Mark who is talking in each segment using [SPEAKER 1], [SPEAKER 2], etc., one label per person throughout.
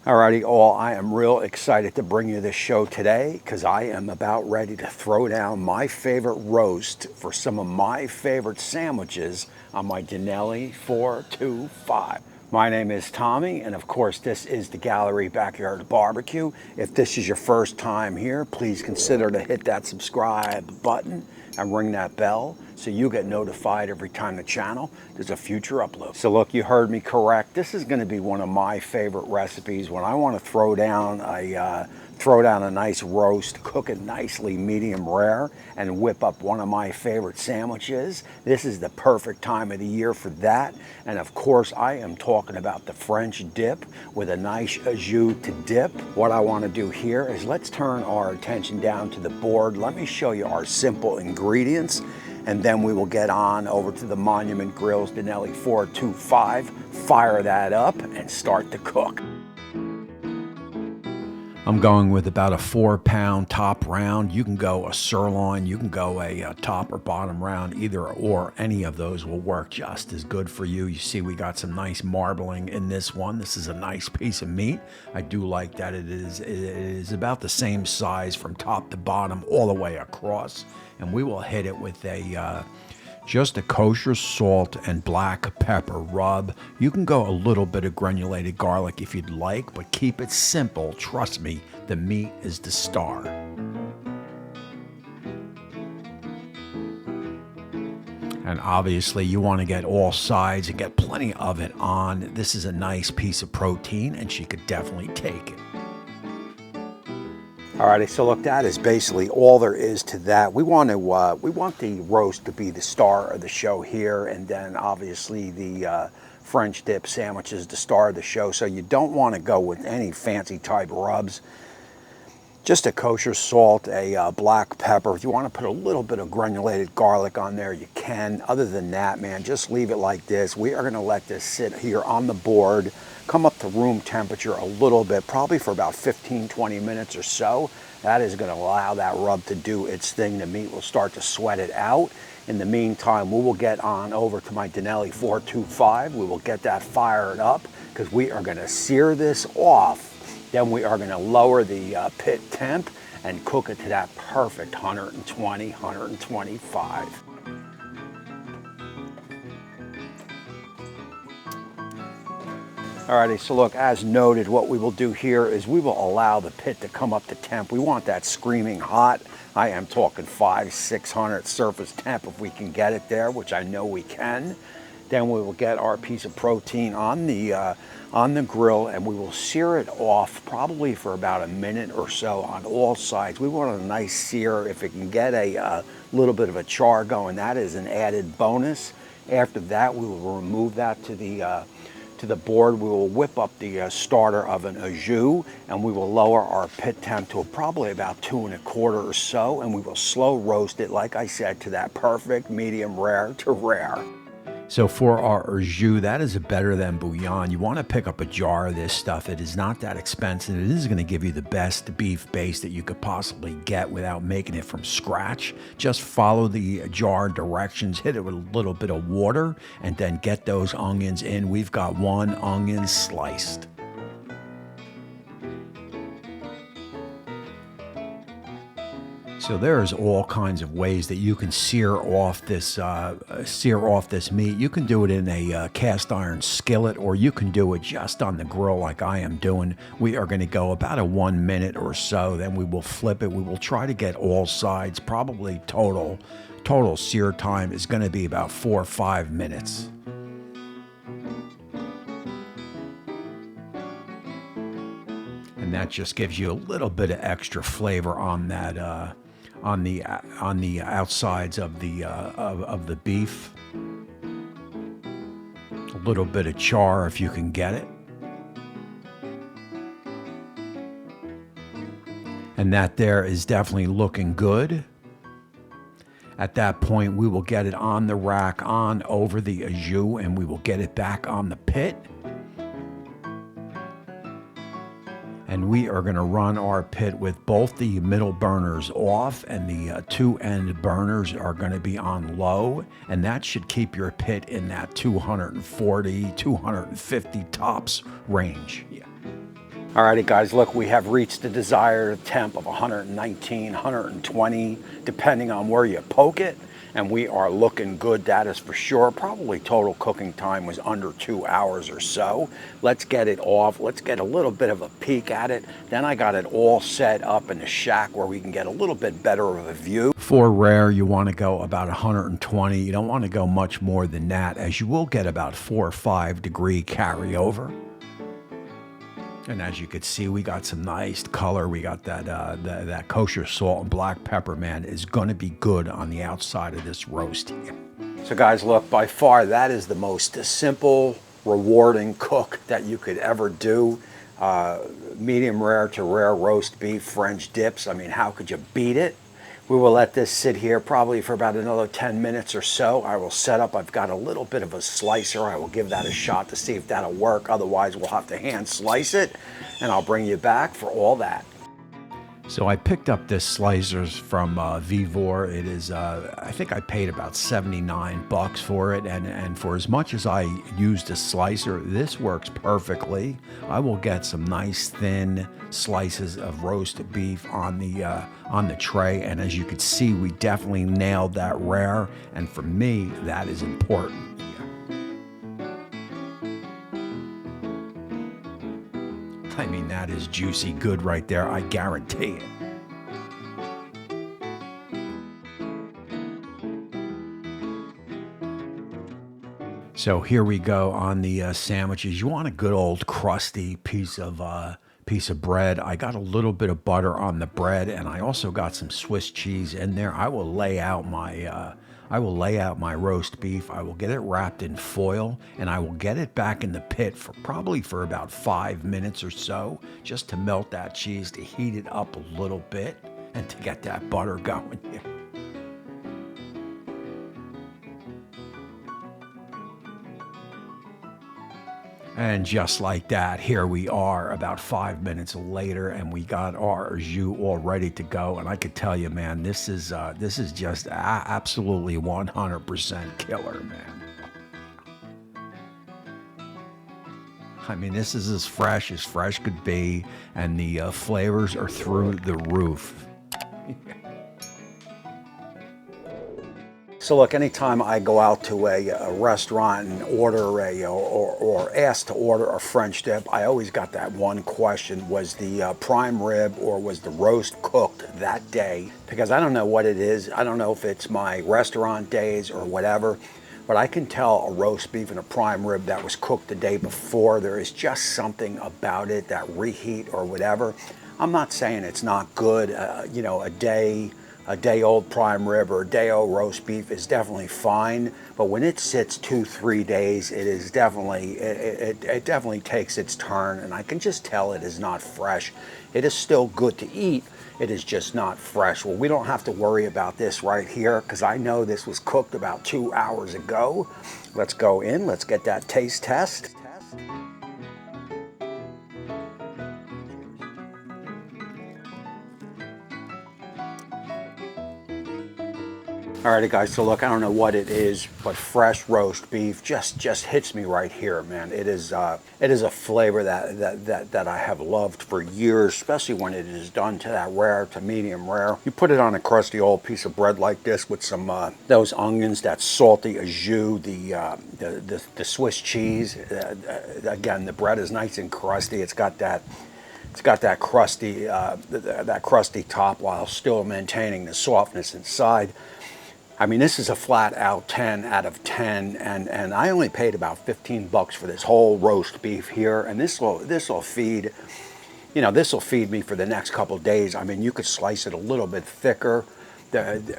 [SPEAKER 1] Alrighty, all, I am real excited to bring you this show today because I am about ready to throw down my favorite roast for some of my favorite sandwiches on my Dinelli 425. My name is Tommy, and of course this is the Gallery Backyard Barbecue. If this is your first time here, please consider to hit that subscribe button and ring that bell so you get notified every time the channel there's a future upload. So look, you heard me correct. This is going to be one of my favorite recipes when I want to throw down a nice roast, cook it nicely medium rare, and whip up one of my favorite sandwiches. This is the perfect time of the year for that. And of course, I am talking about the French dip with a nice au jus to dip. What I want to do here is let's turn our attention down to the board. Let me show you our simple ingredients, and then we will get on over to the Monument Grills Dinelli 425, fire that up, and start to cook. I'm going with about a 4-pound top round. You can go a sirloin, you can go a top or bottom round, either or. Any of those will work just as good for you. You see we got some nice marbling in this one. This is a nice piece of meat. I do like that it is about the same size from top to bottom all the way across. And we will hit it with just a kosher salt and black pepper rub. You can go a little bit of granulated garlic if you'd like, but keep it simple. Trust me, the meat is the star. And obviously you want to get all sides and get plenty of it on. This is a nice piece of protein and she could definitely take it. Alrighty, so look, that is basically all there is to that. We want the roast to be the star of the show here, and then obviously the French dip sandwich is the star of the show. So you don't want to go with any fancy type rubs. Just a kosher salt, a black pepper. If you want to put a little bit of granulated garlic on there, you can. Other than that, man, just leave it like this. We are going to let this sit here on the board, come up to room temperature a little bit, probably for about 15-20 minutes or so. That is going to allow that rub to do its thing. The meat will start to sweat it out. In the meantime, we will get on over to my Dinelli 425. We will get that fired up because we are going to sear this off. Then we are going to lower the pit temp and cook it to that perfect 120, 125. Alrighty, so look, as noted, what we will do here is we will allow the pit to come up to temp. We want that screaming hot. I am talking 500-600 surface temp if we can get it there, which I know we can. Then we will get our piece of protein on the grill, and we will sear it off probably for about a minute or so on all sides. We want a nice sear. If it can get a little bit of a char going, that is an added bonus. After that, we will remove that to the board. We will whip up the starter of an au jus, and we will lower our pit temp to probably about 2 1/4 or so, and we will slow roast it, like I said, to that perfect medium rare to rare. So for our au jus, that is better than bouillon. You want to pick up a jar of this stuff. It is not that expensive. It is going to give you the best beef base that you could possibly get without making it from scratch. Just follow the jar directions, hit it with a little bit of water, and then get those onions in. We've got 1 onion sliced. So there's all kinds of ways that you can sear off this meat. You can do it in a cast iron skillet, or you can do it just on the grill like I am doing. We are going to go about a 1 minute or so. Then we will flip it. We will try to get all sides. Probably total sear time is going to be about 4 or 5 minutes. And that just gives you a little bit of extra flavor on that. On the outsides of the beef, a little bit of char if you can get it, and that there is definitely looking good. At that point, we will get it on the rack, on over the au jus, and we will get it back on the pit. And we are going to run our pit with both the middle burners off, and the 2 end burners are going to be on low, and that should keep your pit in that 240, 250 tops range. Yeah. Alrighty guys, look, we have reached the desired temp of 119, 120, depending on where you poke it, and we are looking good, that is for sure. Probably total cooking time was under 2 hours or so. Let's get it off, let's get a little bit of a peek at it. Then I got it all set up in the shack where we can get a little bit better of a view. For rare, you want to go about 120. You don't want to go much more than that, as you will get about 4 or 5 degree carryover. And as you could see, we got some nice color. We got that kosher salt and black pepper, man, is going to be good on the outside of this roast here. So guys, look, by far, that is the most simple, rewarding cook that you could ever do. Medium rare to rare roast beef, French dips. I mean, how could you beat it? We will let this sit here probably for about another 10 minutes or so. I will set up, I've got a little bit of a slicer. I will give that a shot to see if that'll work. Otherwise, we'll have to hand slice it, and I'll bring you back for all that. So I picked up this slicers from Vivor. It is, I think I paid about 79 bucks for it, and for as much as I used a slicer, this works perfectly. I will get some nice thin slices of roast beef on the tray, and as you can see, we definitely nailed that rare, and for me, that is important. I mean, that is juicy good right there, I guarantee it. So here we go on the sandwiches. You want a good old crusty piece of bread. I got a little bit of butter on the bread, and I also got some Swiss cheese in there. I will lay out my roast beef. I will get it wrapped in foil, and I will get it back in the pit for probably about 5 minutes or so, just to melt that cheese, to heat it up a little bit, and to get that butter going here. And just like that, here we are about 5 minutes later, and we got our jus all ready to go. And I could tell you, man, this is just absolutely 100% killer, man. I mean, this is as fresh could be, and the flavors are through the roof. So look, anytime I go out to a restaurant and order or ask to order a French dip, I always got that one question: was the prime rib or was the roast cooked that day? Because I don't know what it is. I don't know if it's my restaurant days or whatever, but I can tell a roast beef and a prime rib that was cooked the day before. There is just something about it, that reheat or whatever. I'm not saying it's not good. You know, a day old prime rib or a day old roast beef is definitely fine, but when it sits 2-3 days, it is definitely, it definitely takes its turn, and I can just tell it is not fresh. It is still good to eat, it is just not fresh. Well, we don't have to worry about this right here, because I know this was cooked about 2 hours ago. Let's go in, let's get that taste test. Alrighty guys, so look, I don't know what it is, but fresh roast beef just hits me right here, man. It is a flavor that I have loved for years, especially when it is done to that rare to medium rare. You put it on a crusty old piece of bread like this with some those onions, that salty au jus, the Swiss cheese. Again, the bread is nice and crusty. It's got that crusty top while still maintaining the softness inside. I mean, this is a flat out 10 out of 10, and I only paid about 15 bucks for this whole roast beef here, and this will feed, you know, this will feed me for the next couple days. I mean, you could slice it a little bit thicker,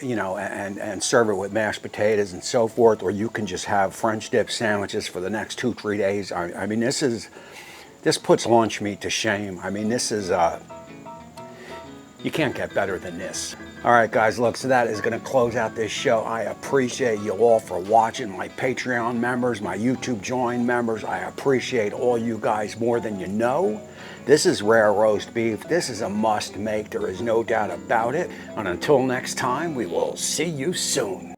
[SPEAKER 1] you know, and serve it with mashed potatoes and so forth, or you can just have French dip sandwiches for the next 2-3 days. I mean, this puts lunch meat to shame. I mean, this is you can't get better than this. All right, guys, look, so that is going to close out this show. I appreciate you all for watching. My Patreon members, my YouTube join members, I appreciate all you guys more than you know. This is rare roast beef. This is a must make. There is no doubt about it. And until next time, we will see you soon.